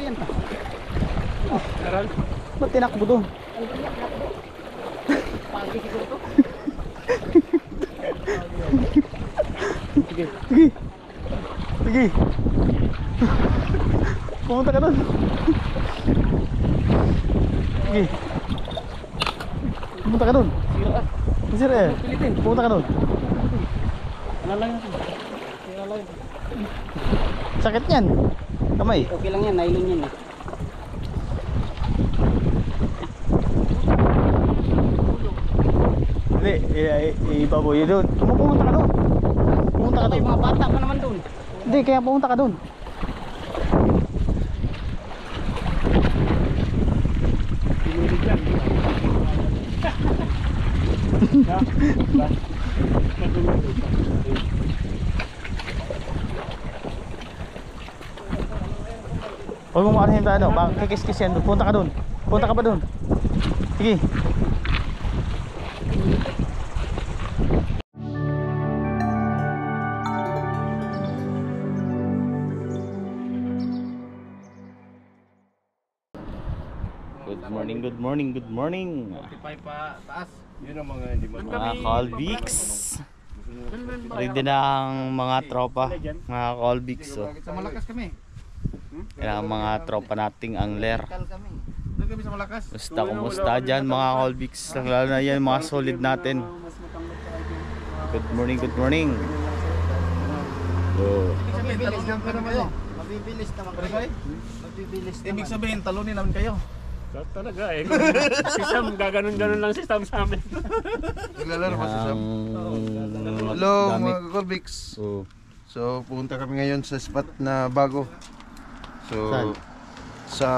yan. Ba't tinakbo doon? Pagi siguro to. Sige. Sige. Pumunta ka doon. Sige. Pumunta ka doon. Sira. Sir eh. Pumunta ka doon. Nalang natin. Sira lang. Sakit niyan. Kamay. Okay lang yan, nylon yan eh. Hindi, ibaboy doon. Pumunta ka doon. Pumunta ka May doon. mga bata pa naman doon. Hindi, kaya pumunta ka doon. Pinulig lang. Huwag mo maarahin tayo, ano, baka kikis-kis yan doon. Punta ka doon. Punta ka pa doon. Sige. Good morning. 45 pa taas. Yun ang mga hindi Mga Colbix. Ready na ang mga tropa. Mga Colbix. So. Sa Malakas kami. Yan ang mga tropa nating angler. Kami. Doon kami sa Malakas. Kumusta dyan mga Colbix? Lalo na yan mga solid natin. Good morning. Oh. Mabibilis naman kayo. Mabibilis naman kayo. Mabibilis naman. Ibig sabihin, talunin naman kayo. Talaga eh. Si Sam, gaganon-ganon lang si Sam sa amin. Naglalaro ba si Sam? Hello mga Colbix. So pupunta kami ngayon sa spot na bago. So saan? Sa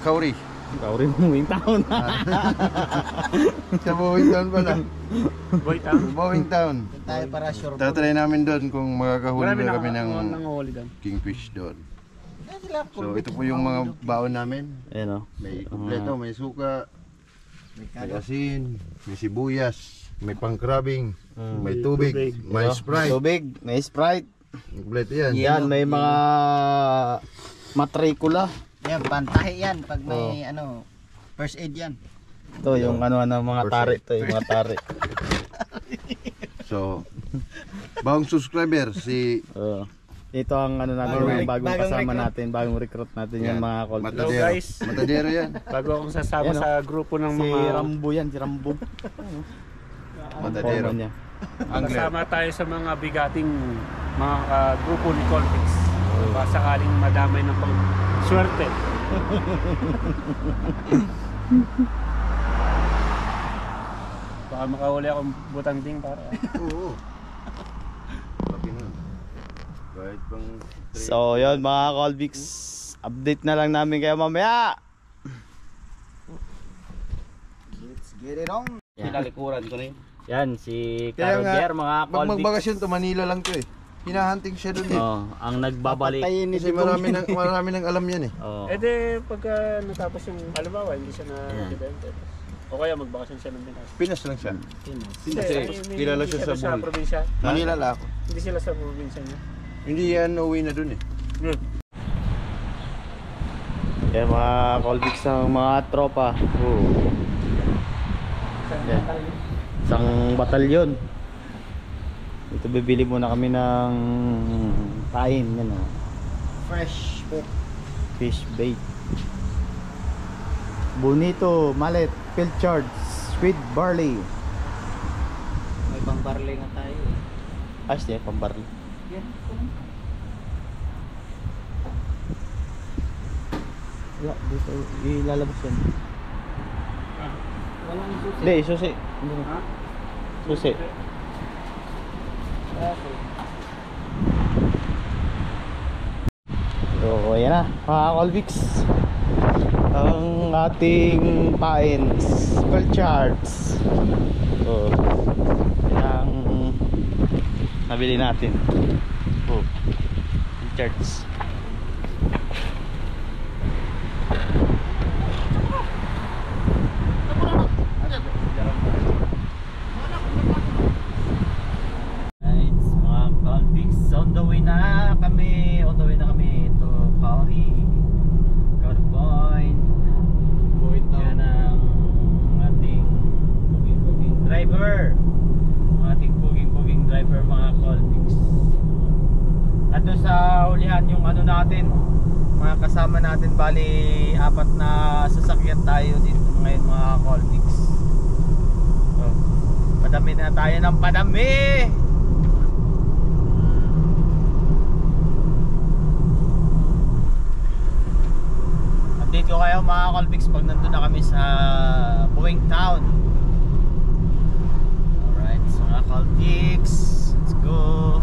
Kauri. Kauri Buwing Town. Sa Buwing Town pala. Buwing Town. Tayo para sure. Tatry namin doon kung makakahuli na kami ng doon. kingfish doon. So ito po yung mga baon namin. Ayan o. May kumpleto, may suka, may asin, may sibuyas, may pangkrabing, may tubig, may Sprite. May Sprite. Kumpleto yan. Yan, may mga matrikula. Yan, pantahi yan pag may ano, first aid yan. Ito yung mga tari. Ito yung mga tari. So, bagong subscriber si ito ang natin, bagong kasama natin, bagong recruit natin yung mga Colbix. Matadero. guys. Matadero yan. Bago akong sasama sa grupo ng Si mga... Rambo yan, si Rambo. Matadero. Kasama tayo sa mga bigating mga grupo ni Colbix. Baka sakaling madamay ng pang-swerte. Baka makahuli akong butanding para... Oo. Laki nun. Kahit pang... So yun mga Colbix, update na lang namin kayo mamaya. Let's get it on. Sinalikuran ko na yun. Yan, si Kaya nga, Carrier, mga pag Colbix. magbakasyon to, Manila lang to eh. Hinahunting siya doon eh. Ang nagbabalik. Patayin ni Kasi marami nang alam yan eh. Eh di, pagka natapos yung halimbawa, hindi siya na-residente. O kaya magbakasyon siya ng Pinas. Pinas lang siya. Kasi Hindi kilala siya sa sa buhay. probinsya. Manila lang ako. Hindi sila sa probinsya niya. Hindi yan uwi na doon eh. Yan mga Colbix ng mga tropa. Yan. Isang batalyon. Ito bibili muna kami ng kain. Yan o. Fresh bait. Fish bait. Bonito, mallet, pilchards, sweet barley. May pang-barley nga tayo. Ayos niya, pambarley. Yan. Wala, dito ilalabas yan. Walang susi. Hindi, susi. Susi. Okay. So, ayan na, mga Colbix. Ang ating pain, spell charts. So, yan ang nabili natin. Charts. On the way na kami to Kauri. kasama natin. Bali, 4 na sasakyan tayo dito ngayon mga Colbix. Oh, padami na tayo ng padami. Update ko kayo mga Colbix pag nandun na kami sa Buwing Town. Alright, so mga Colbix, let's go.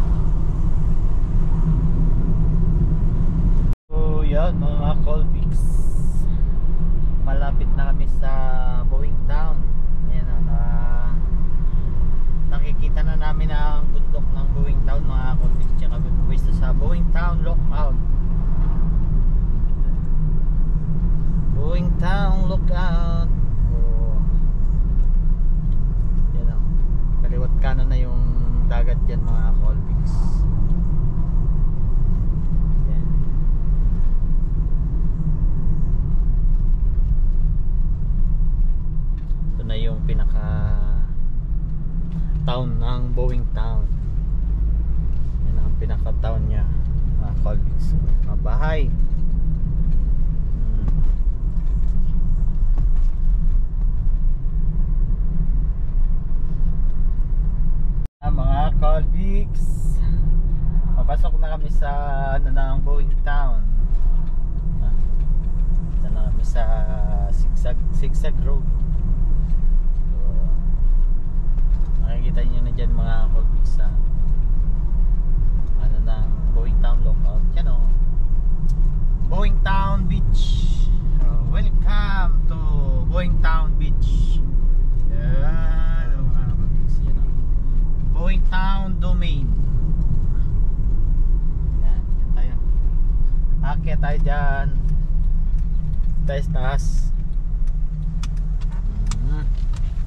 So yan mga Colbix, malapit na kami sa Buwing Town. Ayan na, nakikita na namin ang bundok ng Buwing Town mga Colbix. Tsaka kami pwesto sa Buwing Town Lookout. Buwing Town Lookout. Oh. Yan o, kaliwat kanan na yung dagat dyan mga Colbix. Yan. Ito na yung pinaka town ng Buwing Town. Yan ang pinaka town nya mga Colbix. Mga bahay. Mga Colbix, papasok na kami sa ng Buwing Town. Ito na kami sa zigzag road. So, nakikita nyo na dyan mga Colbix sa ng Buwing Town Lookout. Yan o, Buwing Town Beach. Welcome to Buwing Town Beach. Yan mga Colbix, yan o, Buwing Town Domain. Yan, yan tayo. Akyat tayo dyan. Tayo sa taas.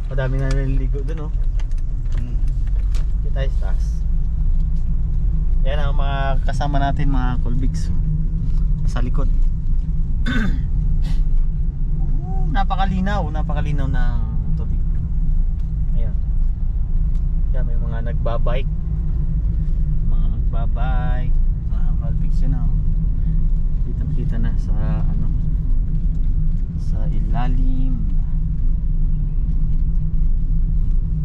Madami na naliligo dun, oh. Akyat tayo sa taas. Yan ang mga kasama natin mga Colbix sa likod. Napakalinaw ng tubig. Ayan. Yan, may mga nagbabike. Mga Colbix yun, oh. Kita na sa ano, sa ilalim.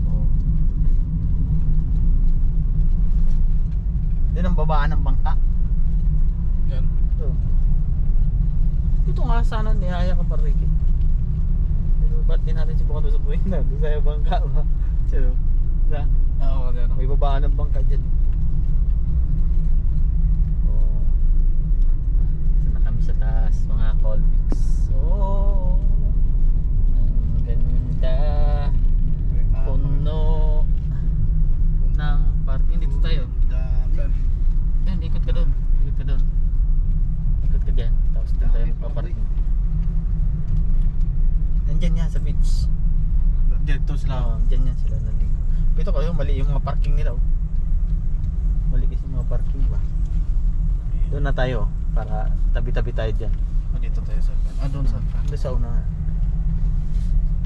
Oh. Yan ang babaan ng bangka. Yan. Oh. Dito nga sana nihaya ka pa, Ricky. Pero ba't din natin subukan doon sa buhay na? Doon sa bangka ba? Sino? Diba? Oo, yan. May babaan ng bangka dyan. Oh. Saan na kami sa taas mga Colbix. Oh, ang ganda. Puno ng parking. Dito tayo. Yan, ikot ka doon. Ikot ka dyan. Tapos doon tayo magpaparking. Nandyan yan sa beach. Dito sila. Dyan yan sila naligo. Ito kayo, mali yung mga parking nila, oh. Mali kasi yung mga parking ba. Doon na tayo para tabi-tabi tayo dyan. Dito tayo sa doon sa Doon sa una.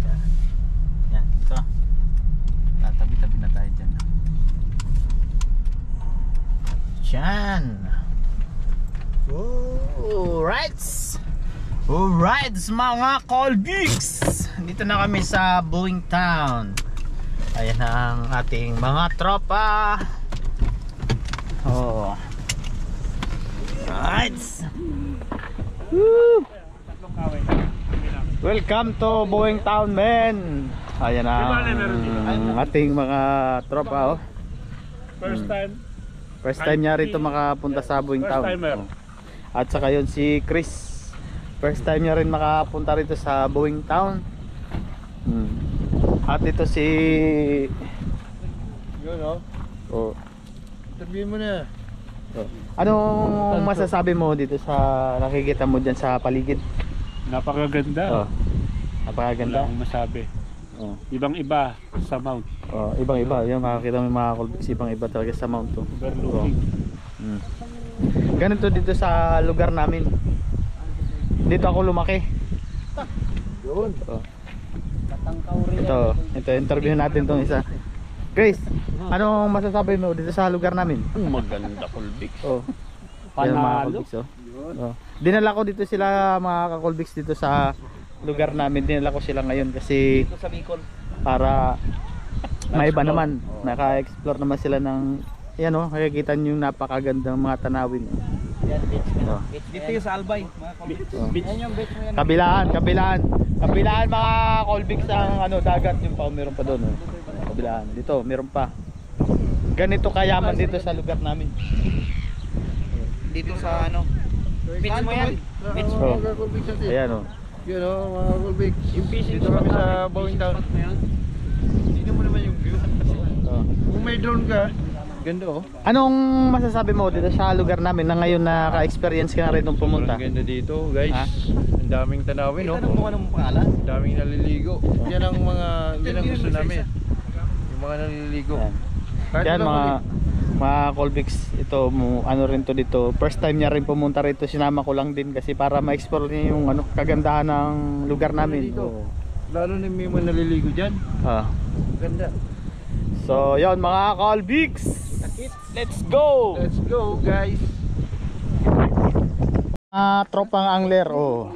Yan. Yan, dito. Tabi-tabi na tayo dyan. Dyan. Alright. Alright mga Colbix, dito na kami sa Buwing Town. Ayan ang ating mga tropa. Oh. Alright. Woo. Welcome to Buwing Town, men. Ayan ang ating mga tropa, oh. First time niya rito makapunta sa Buwing Town. Oh. At saka yun si Chris. First time niya rin makapunta rito sa Buwing Town. At ito si yun, oh. Oh. Sabihin mo na. Oh. Anong masasabi mo dito sa nakikita mo dyan sa paligid? Napakaganda. Oh. Napakaganda. Wala akong masabi. Oh. Ibang-iba sa Mount. Oh, ibang-iba. Yung makikita mo yung mga Colbix, ibang-iba talaga sa Mount to. Overlooking. Oh. Ganito dito sa lugar namin. Dito ako lumaki. Yun. Oh. Ito interview natin tong isa. Chris, anong masasabi mo dito sa lugar namin? Maganda, Colbix. Oh. Ayan, mga Panalo. Colbix, oh. Oh. Dinala ko dito sila mga ka-Colbix dito sa lugar namin. Dinala ko sila ngayon kasi Dito sa Bicol. para maiba naman. Naka-explore naman sila ng yan oh, makikita niyo yung napakagandang mga tanawin. Yan, beach. Oh. Dito yung sa Albay. Mga Colbix. Oh. Yan yung beach mo yan. Kabilaan mga Colbix ang ano dagat yung pa meron pa doon oh. Kabilaan. Dito meron pa. Ganito kayaman dito sa lugar namin. Dito sa ano. Beach mo yan. Beach mo. Oh. Ayan oh. Yun o, mga Colbix. Yung fishing Dito kami sa Bowing Town. Hindi mo naman yung view. Oh. Kung may drone ka, ganda oh. Anong masasabi mo dito sa lugar namin na ngayon na-experience ka na rin nung pumunta? Ang ganda dito guys. Ha? Ang daming tanawin no. Tanong mo anong pangalan? Ang daming naliligo. Yan ang gusto namin. Yung mga naliligo. Ayan. Kahit Yan walang mga Colbix, ito ano rin to dito. First time niya rin pumunta rito, sinama ko lang din kasi para ma-explore niya yung ano kagandahan ng lugar namin. dito. Oh. Lalo na may mga naliligo dyan. Ah. Ganda. So, yon mga Colbix. Let's go. Let's go guys. Tropang angler, oh.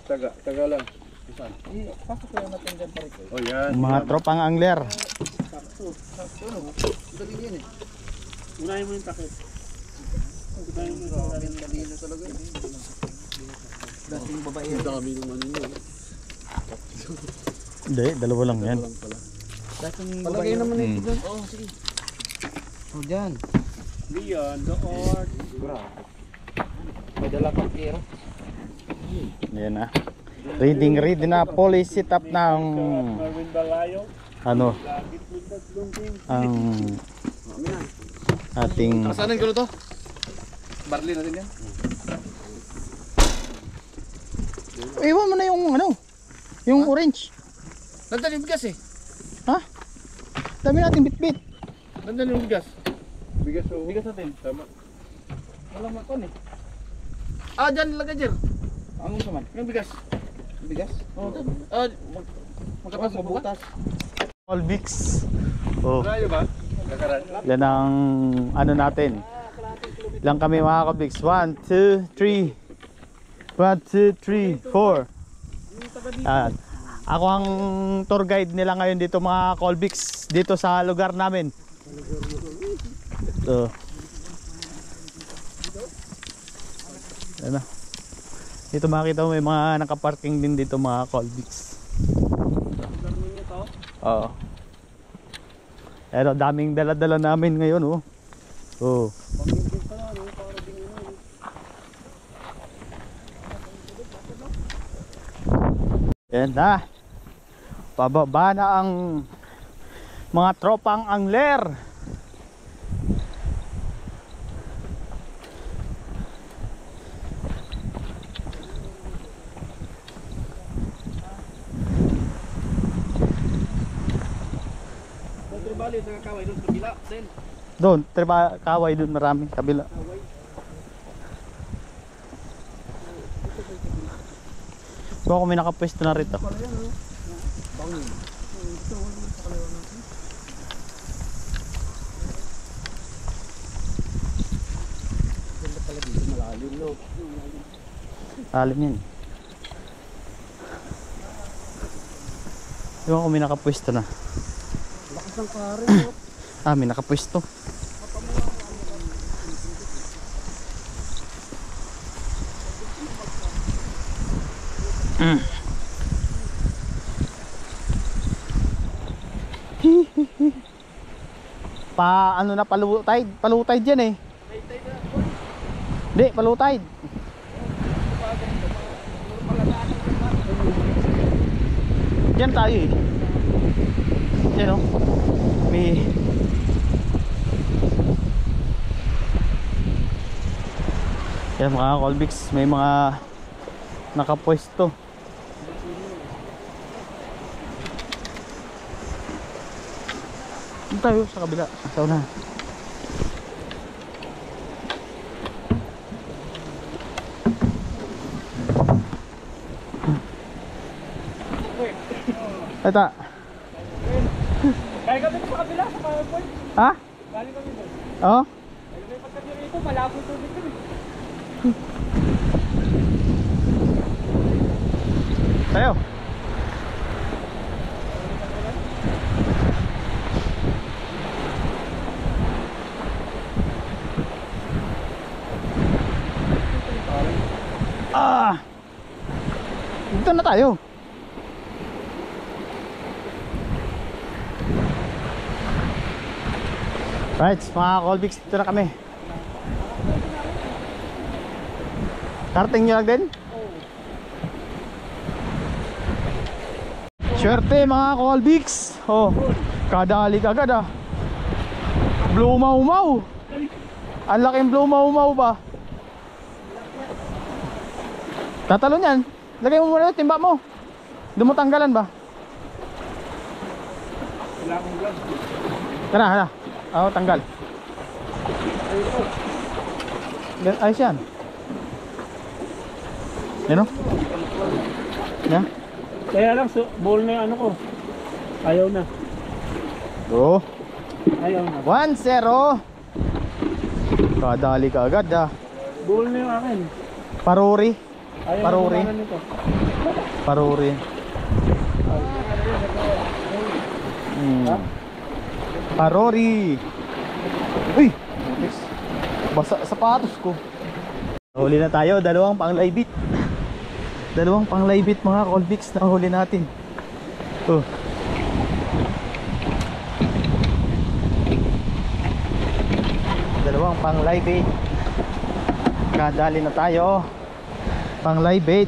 Taga lang. Pasok ko yung natin dyan pare ko. Oh yan. Mga tropang angler. Unahin mo yung takip. Unahin mo yung takip. Kanino talaga. Dating babae. Dami naman yun. Hindi, dalawa lang yan. Dating Palagay naman ito dyan. Oo, sige. Oh, dyan. Beyond the art. May dala kang kero. Yan na. Reading na police sit up ng Marvin Balayo. ano Lagit mo tatlong team. ang ating Saan ang gulo to? Barley natin yan. iwan mo na yung ano yung orange. Nandun yung bigas eh. Ha? Dami nating bitbit. Nandun yung bigas. Bigas oh. Bigas natin. Tama. Walang makon eh. Ah, dyan lagay dyan. Anong saman? Yung bigas. Bigas? Oh. Ah, magkapasok mo butas. Colbix. Oh, Rayo ba? Nakaran. yan ang ano natin. Lang kami mga Colbix. 1, 2, 3. 1, 2, 3, 4. Ako ang tour guide nila ngayon dito mga Colbix dito sa lugar namin. So, yan na. Dito makita mo may mga nakaparking din dito mga Colbix. Oo. Pero daming dala-dala namin ngayon oh. Oh. Yan na. Pababa na ang mga tropang angler. Bali, kaway doon sa bila. Then, Doon, kaway doon marami kabila. Kung may nakapwesto na rito. Alim yan. Ewan ko may nakapwesto na. lakas ng kare. Ah, may nakapwesto. Pa ano na palutide yan eh. Hindi, palutide. Diyan tayo eh. Yan o. May yan mga Colbix, may mga nakapwesto. Dito tayo sa kabila, sa una. Ito. Galing kami sa kabila, sa PowerPoint. Ha? Galing kami doon. Oo? Galing kami pagkakita rito, malabo tubig kami. Tayo. Dito na tayo. Right, mga Colbix, dito na kami. Karting nyo lang din? Swerte mga Colbix. Oh, kadali kagad ah. Blue mau-mau. Ang laking blue mau-mau ba? Tatalo niyan. Lagay mo muna yung timba mo. Doon mo tanggalan ba? Wala akong vlog. Tara, hala. Oo, tanggal. Ayos yan. Yan o. Yan. Kaya lang, ball na yung ano ko. Ayaw na. Go. Ayaw na. 1-0. Kadali ka agad ah. Ball na yung akin. Paruri. Ayaw Paruri. na nito. Paruri. Paruri. Uy! Basa sapatos ko. Huli na tayo, dalawang pang-laybit. Dalawang pang-laybit mga Colbix na huli natin. Oh. Dalawang pang-laybit. Kadali na tayo. Pang-laybit.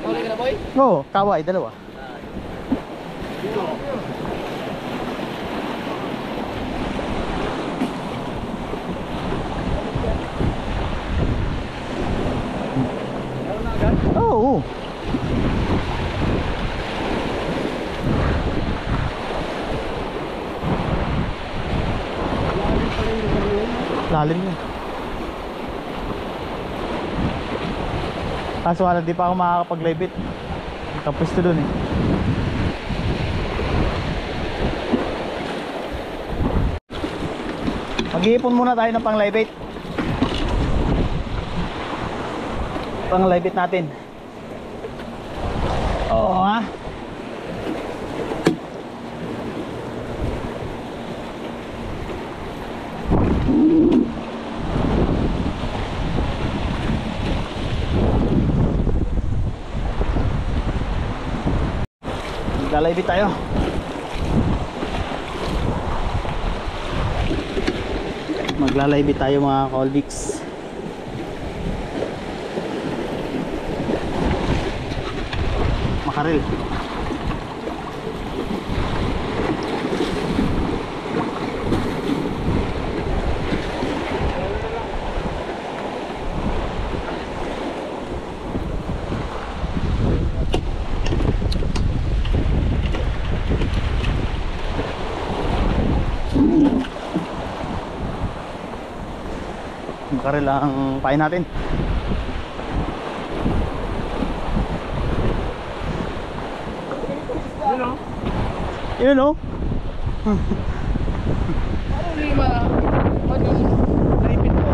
Huli ka na, boy? Oo, kaway, dalawa. Oo. Lalim yun. Kaso wala, di pa ako makakapag-laybit. Tapos to dun eh. Mag-iipon muna tayo ng pang-laybit. Pang-laybit natin. Oo ha. Magla-laybit tayo. Magla-laybit tayo mga Colbix. Makarel. Makarel ang pain natin. Yun o. Ano lima? Laipit ko.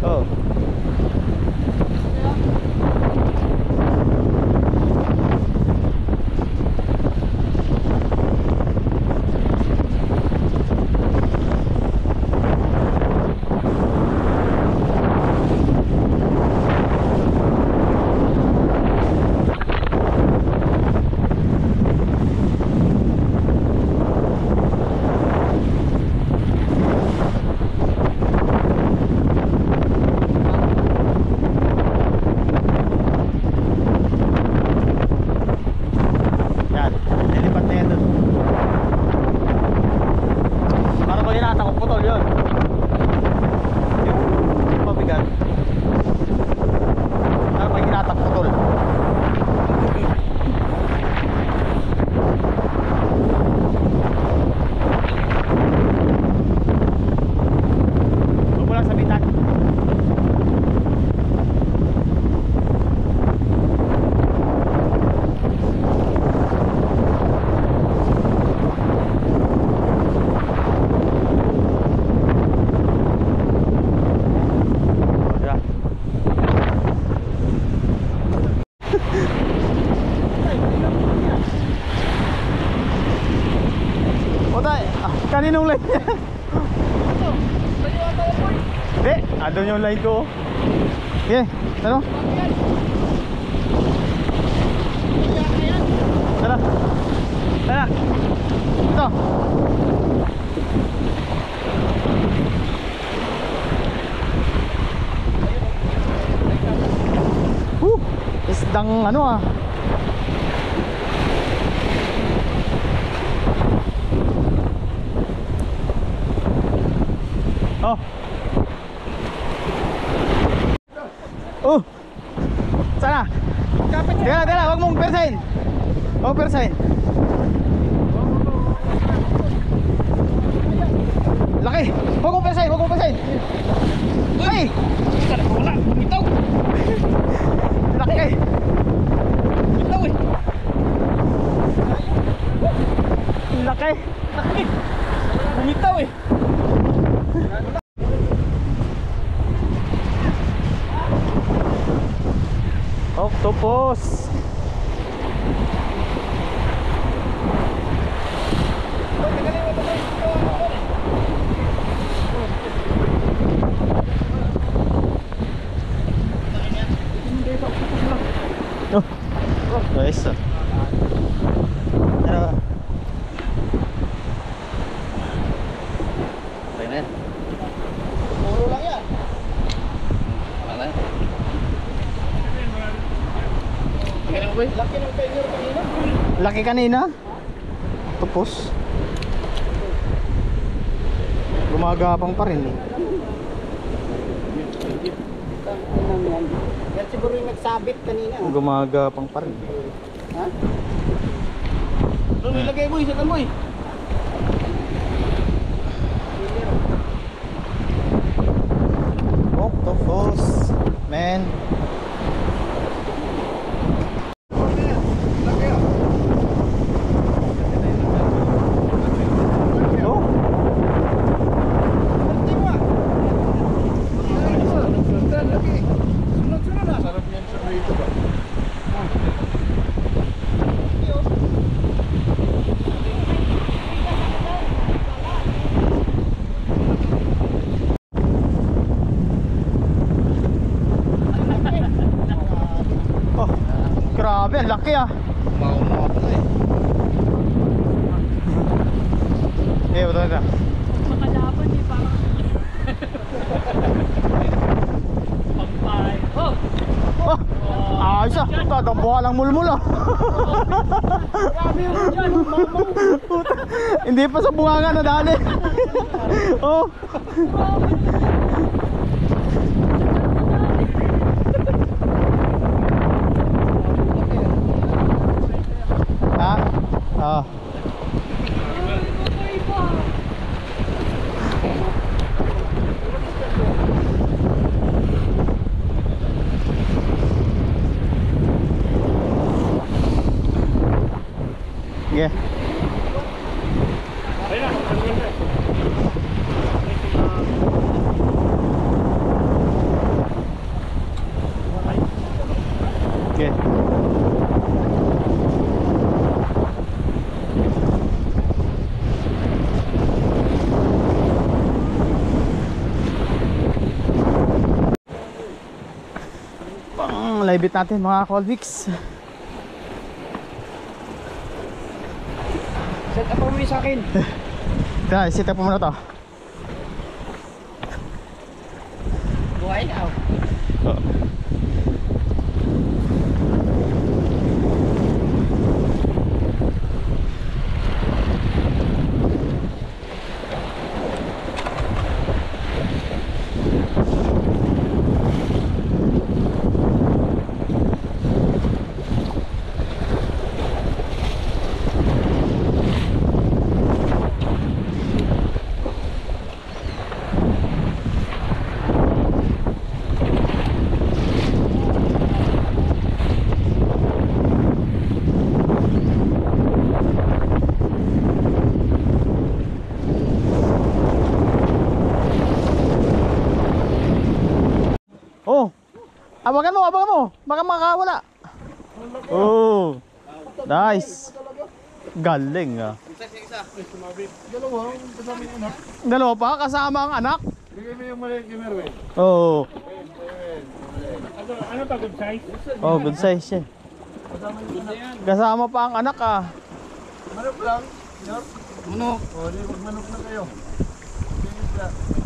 Oh. Sinong line niya? Hindi, andun yung line ko. Okay, ano? Tara. Tara. Ito. Isdang ano ah. Oh. Oh. Sana. Tara, wag mong persahin. Wag persahin. Laki. Wag mong persahin. Ay. Wala, bumitaw. Laki. Bumitaw eh. Laki. Bumitaw eh. Octopus. Oh, guys. Ano? Tayo na yan. Puro lang yan. Wala na. Laki ng tenure kanina. Laki kanina. Octopus. Gumagapang pa rin eh. Yan siguro yung nagsabit kanina. Gumagapang pa rin. Ha? Doon ilagay mo, isa mo eh. Octopus. Man. Grabe, ang laki ah. Mauma pala eh. Betul dah. Makalaban eh, parang pampay. Oh! Oh, ayos ah. Tatambuhan lang mulmul ah. Grabe yung dyan, mamaw. Hindi pa sa bunganga na dali. Oh. Ha? Ah. Yeah. Okay. Pang live it natin mga Colvix. Set up mo muna sa akin. Tara, set up mo muna to. Buhay na. Oh. Oh. Abagan mo. Baka makawala. Oh. Nice. Galing ah. Dalawa pa kasama ang anak? Bigay mo yung maliit kay Merwin. Oo. Ano to, good size? Oh, good size siya. Kasama pa ang anak ah. Manok lang. Manok. O, di magmanok na kayo.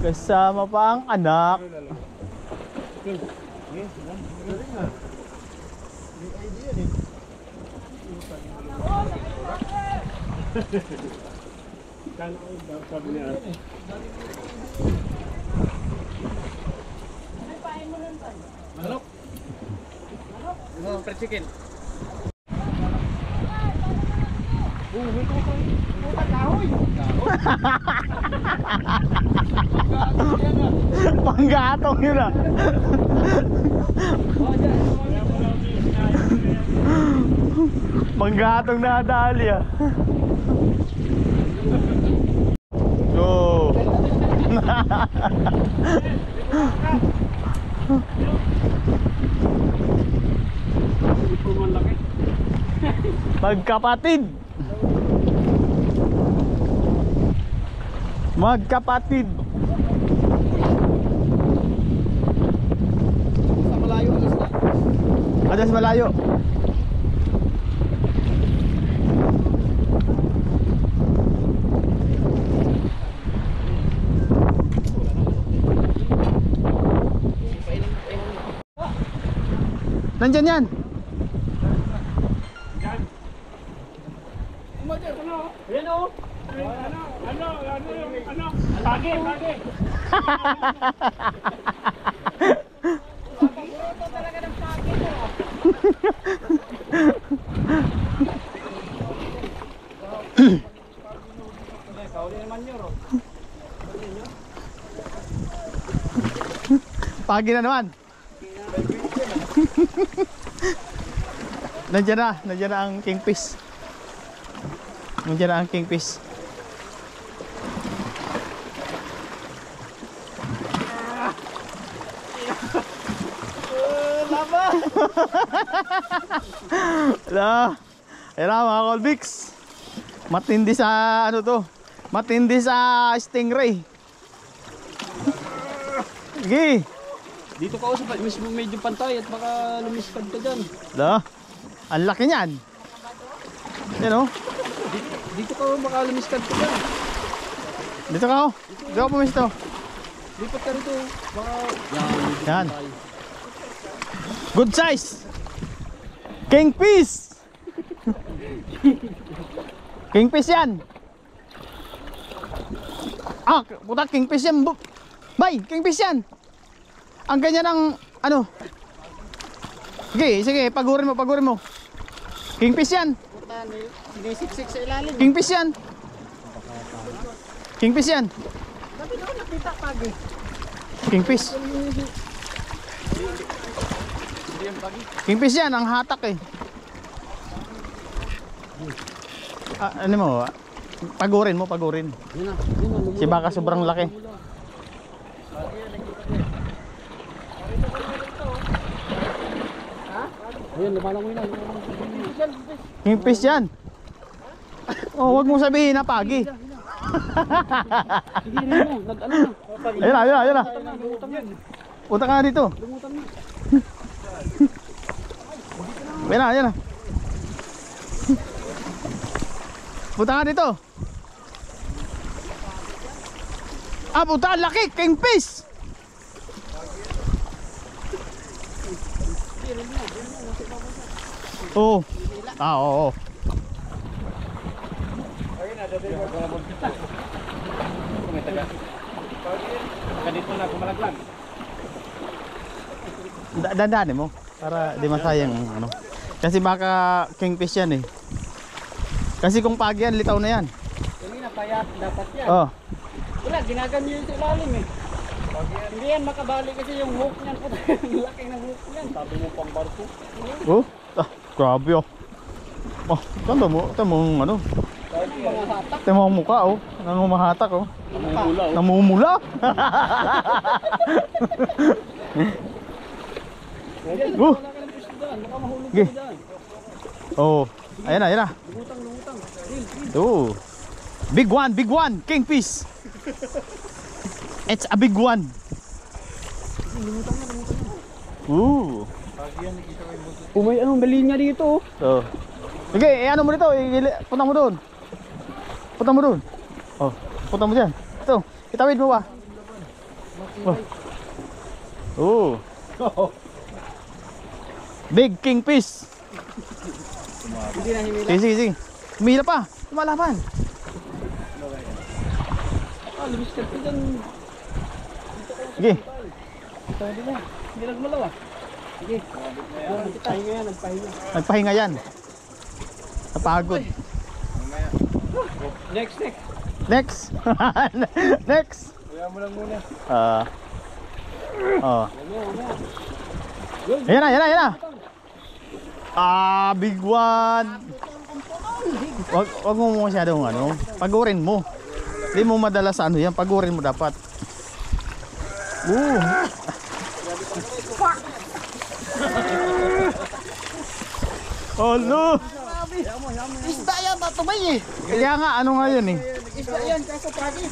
Kasama pa ang anak. Sabi niya. Panggatong yun ah. Panggatong na dali ah. Go. Magkapatid. Magkapatid. Sa malayo alas na. Adas malayo. Nandyan yan. Yan o. Pagi. Pagi na naman. Nandiyan na ang kingfish. Nandiyan na ang kingfish. Laba. Ayan na mga Colbix. Matindi sa ano to. Matindi sa stingray. Sige. Dito ka usap, mismo medyo pantay at baka lumiskad ka dyan. Da. Ang laki niyan. Yan o. Dito ka baka lumiskad ka dyan. Dito ka o. Dito ka pumisto. Lipat ka rito. Baka... Yan. Good size. Kingfish. Kingfish yan. Ah, puta kingfish yan. Bay, kingfish yan. Ang ganyan ng ano. Sige, pagurin mo. Kingfish yan. Puta, sinisiksik sa ilalim. Kingfish yan. Kingfish yan. Sabi daw nakita pagi. Kingfish. Kingfish yan, ang hatak eh. Ano mo? Pagurin mo. Si baka sobrang laki. Ayan, lumalangoy na. Kingfish yan. Oh, wag mo sabihin na pagi. Sige rin mo, nag-ano na. Ayun na. Punta ka na dito. Ayun na. Punta ka dito. Ah, puta, laki, kingfish. Oo. Oo. Ganito na kumalaglag. Dandanin mo para di masayang ano. Kasi baka kingfish yan eh. Kasi kung pagi yan, litaw na yan. Kanina payat, dapat yan. Oh. Wala, ginaganyo yung sa ilalim eh. Hindi yan makabali kasi yung hook niyan. Laki ng hook niyan. Sabi mo pang barko. Oh. Ah, grabe oh. Oh, tanda mo ano. Tama ang mukha oh. Nangumahatak oh. Namumula. Okay. Oh. Ayan na. Lumutang. Oh. Big one, kingfish. It's a big one. Ooh. May anong linya dito. Oh. Sige, ano mo dito, punta mo doon. Punta mo doon. Oh, punta mo diyan. Ito, itawid mo ba? Oh. Big kingfish. Hindi na himila. Sige. Humila pa. Lumalaban. Lumis ka dyan. Sige. Sabi na. Hindi nagmalaw ah. Sige. Nagpahinga yan, nagpahinga. Nagpahinga yan. Napagod. Next. Next. Next. Kaya mo lang muna. Ayan na. Big one. Wag mo masyadong ano, pagurin mo. Hindi mo madala sa ano yan, pagurin mo dapat. Oh no! Isda yan, tatumay eh. Kaya nga, ano nga yun eh. Isda yan, kaso pagi.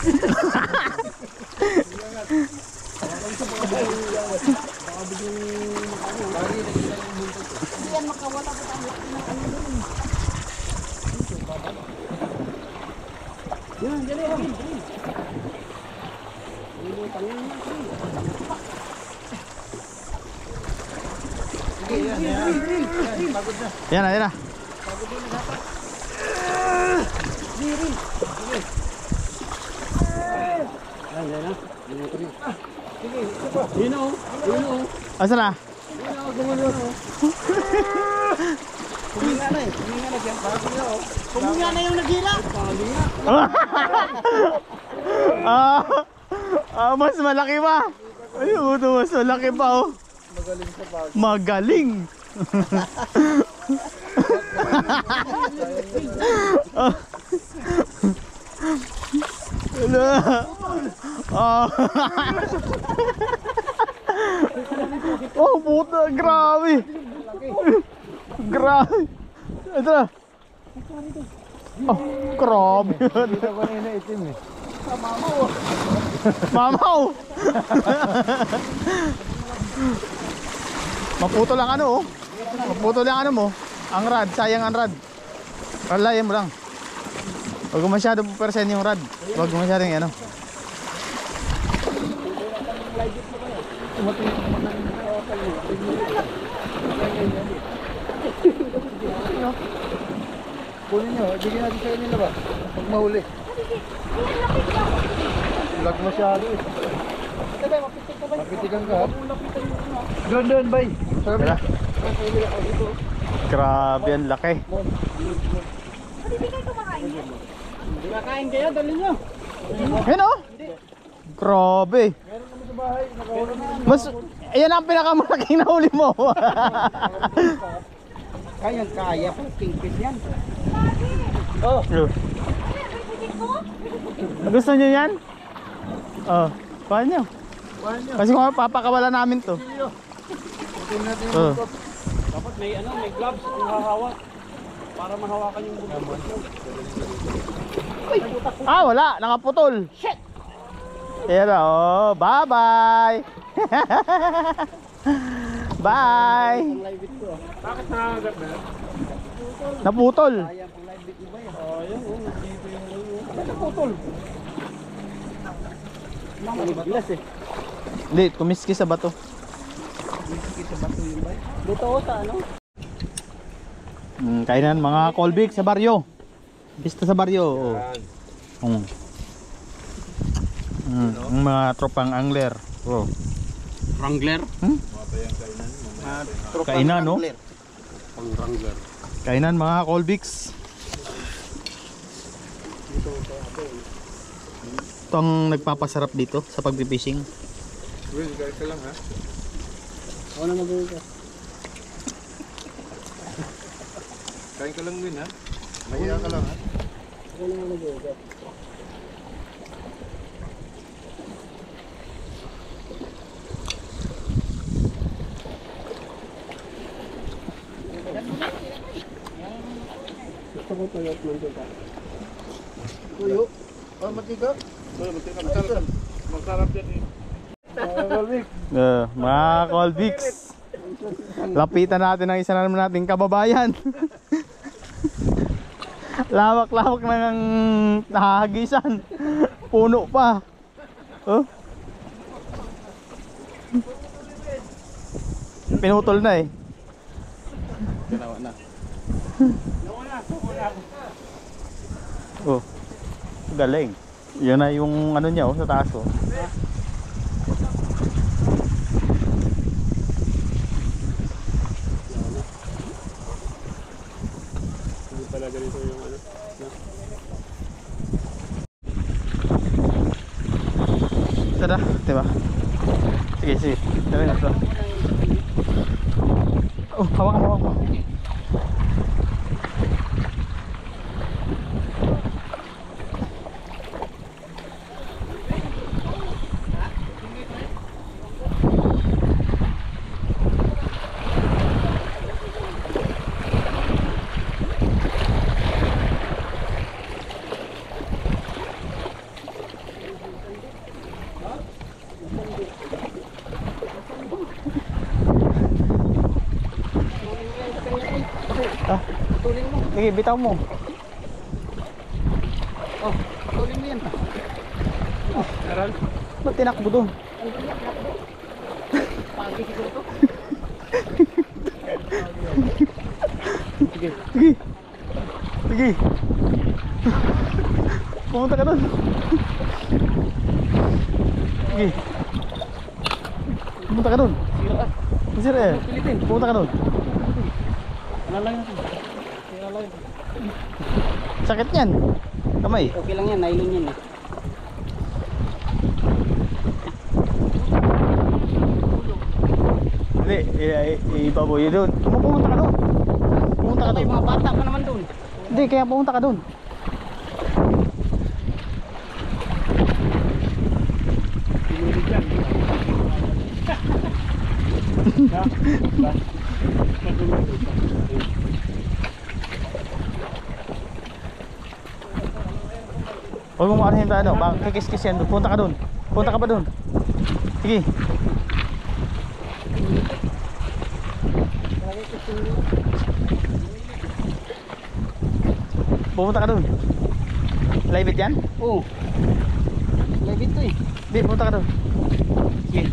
Hindi yan makawala pa ang laki ng ano doon. Yan, yan. Yan na. Asa na? Huminga na eh. Huminga na yan. Huminga na yung naghila. Mas malaki pa. Ayun, mas malaki pa oh. Magaling. Oh, puta, grabe. Grabe. Ito na. Oh, grabe. Mamaw. Maputo lang ano oh. Maputo lang ano mo. Ang rad, sayang ang rad. Palayan mo lang. Huwag mo masyado persen yung rad. Huwag mo masyado yung ano. Kunin nyo, bigyan natin sa kanila ba? Pag mahuli. Lag masyado eh. Mapitikan ka ha? Doon, bay. Sa kabila. Grabe ang laki. Kakain kayo, dali nyo. Yan oh. Grabe. Mas, ayan ang pinakamalaking nahuli mo. Kaya pa, kingfish yan. Gusto niyo yan? Oh, paano? Kasi kung papakawala namin to. Dapat may gloves kung hahawak. Para mahawakan yung bukas. Wala, nakaputol. Shit. Ayan na, oh, bye-bye. Bye. Bakit nangangagat na? Naputol. Bilas eh. Hindi, kumiski sa bato. Dito sa ano? Kainan mga kolbik sa baryo. Pista sa baryo. Ang mga tropang angler. Wrangler? Kainan no? Pang wrangler. Kainan mga kolbiks. Ito ang nagpapasarap dito sa pagpipishing. Will, guys ka lang ha? Ako na mag-uwi ka. Kain ka lang din ha? Mahiya ka lang ha? Ako na mag-uwi ka. Gusto ko tuyot man dito. Tuyo. Ah, matika. Masarap yan eh. Mga Colbix. Lapitan natin ang isa na naman nating kababayan. Lawak-lawak na ng nahahagisan. Puno pa. Oh. Pinutol na eh. Ginawa na. Oh. Galing. Yan na yung ano niya oh, sa taas oh. Hindi pala ganito yung ano. Tada, diba? Sige, sige. Dali na ito. Oh, hawakan mo, hawakan mo. Ah, sige, bitaw mo. Oh, tuloy mo yan. Aral. Ba't tinakbo doon? Pagi siguro to. Sige. Sige. Sige. Pumunta ka doon. Sige. Pumunta ka doon. Sira eh. Pumunta ka doon. Alalay natin. Alalay. Sakit yan. Kamay. Okay lang yan, nylon yan eh. Hindi, ibaboy yun doon. Pumunta ka doon. Pumunta ka May doon. mga bata pa naman doon. Hindi, kaya pumunta ka doon. Pinulit yan. Huwag mo maanahin tayo, ano, baka kikis-kis yan. Punta ka doon. Punta ka pa doon. Sige. Pumunta ka doon. Live it yan? Oo. Live ito eh. Hindi, punta ka doon. Sige.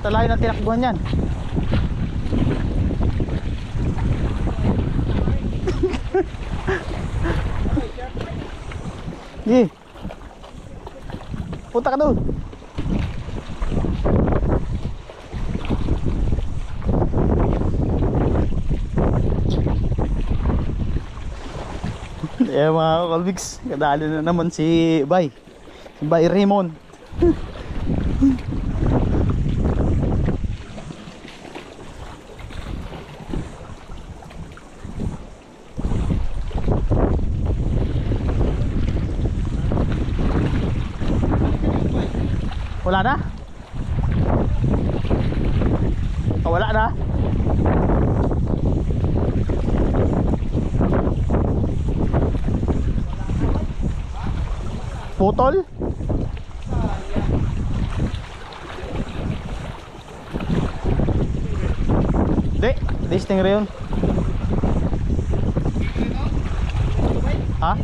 Talayo ng tinakbuhan yan. Sige. Punta ka doon. Eh mga Colbix, kadali na naman si Bay. Si Bay Raymond. Wala na? Oh, wala na? Putol? Di, disting rin yun. Ha?